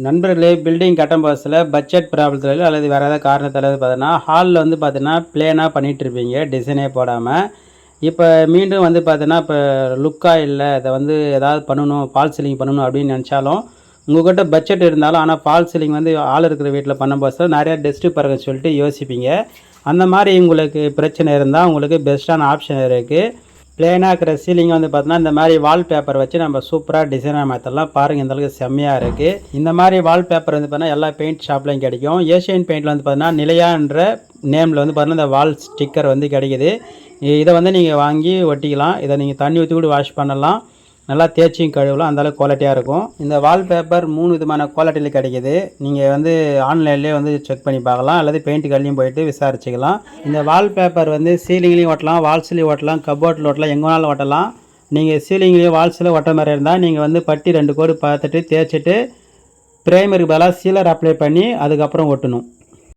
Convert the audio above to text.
நண்பர்களே, பில்டிங் கட்டும் புதுசுல பட்ஜெட் ப்ராப்ளத்தில அல்லது வேறு ஏதாவது காரணத்தால பார்த்தீங்கன்னா, ஹாலில் வந்து பார்த்தீங்கன்னா, பிளேனாக பண்ணிகிட்ருப்பீங்க டிசைனே போடாமல். இப்போ மீண்டும் வந்து பார்த்தீங்கன்னா, இப்போ லுக்காக இல்லை, இதை வந்து ஏதாவது பண்ணணும், ஃபால் சீலிங் பண்ணணும் அப்படின்னு நினச்சாலும், உங்கள்கிட்ட பட்ஜெட் இருந்தாலும் ஆனால் ஃபால் சீலிங் வந்து ஆள் இருக்கிற வீட்டில் பண்ணும்போது நிறையா டஸ்ட்டு பறக்குன்னு சொல்லிட்டு யோசிப்பீங்க. அந்த மாதிரி உங்களுக்கு பிரச்சனை இருந்தால் உங்களுக்கு பெஸ்ட்டான ஆப்ஷன் இருக்குது. பிளேனாக இருக்கிற சீலிங்கை வந்து பார்த்தீங்கன்னா, இந்த மாதிரி வால்பேப்பர் வச்சு நம்ம சூப்பராக டிசைனாக மாற்றலாம். பாருங்கள், இந்த அளவுக்கு செம்மையாக இருக்குது. இந்த மாதிரி வால்பேப்பர் வந்து பார்த்தீங்கன்னா எல்லா பெயிண்ட் ஷாப்லையும் கிடைக்கும். ஏஷியன் பெயிண்டில் வந்து பார்த்தீங்கன்னா நிலையான்ற நேமில் வந்து பார்த்தீங்கன்னா இந்த வால் ஸ்டிக்கர் வந்து கிடைக்குது. இதை வந்து நீங்கள் வாங்கி ஒட்டிக்கலாம். இதை நீங்கள் தண்ணி ஊற்றி கூட வாஷ் பண்ணலாம். நல்லா தேய்ச்சியும் கழுவலாம். அந்தளவுக்கு குவாலிட்டியாக இருக்கும். இந்த வால்பேப்பர் 3 விதமான குவாலிட்டியில் கிடைக்கிது. நீங்கள் வந்து ஆன்லைன்லேயே வந்து செக் பண்ணி பார்க்கலாம், அல்லது பெயிண்ட் கடையிலையும் போயிட்டு விசாரிச்சுக்கலாம். இந்த வால்பேப்பர் வந்து சீலிங்லேயும் ஒட்டலாம், வால்ஸ்லேயும் ஒட்டலாம், கப்போர்ட்டில் ஒட்டலாம், எங்கே வேணாலும் ஒட்டலாம். நீங்கள் சீலிங்லேயும் வால்ஸில் ஒட்டுற மாதிரி இருந்தால் நீங்கள் வந்து பட்டி 2 கோடு பார்த்துட்டு தேய்ச்சிட்டு ப்ரைமருக்கு பதிலாக சீலர் அப்ளை பண்ணி அதுக்கப்புறம் ஒட்டணும்.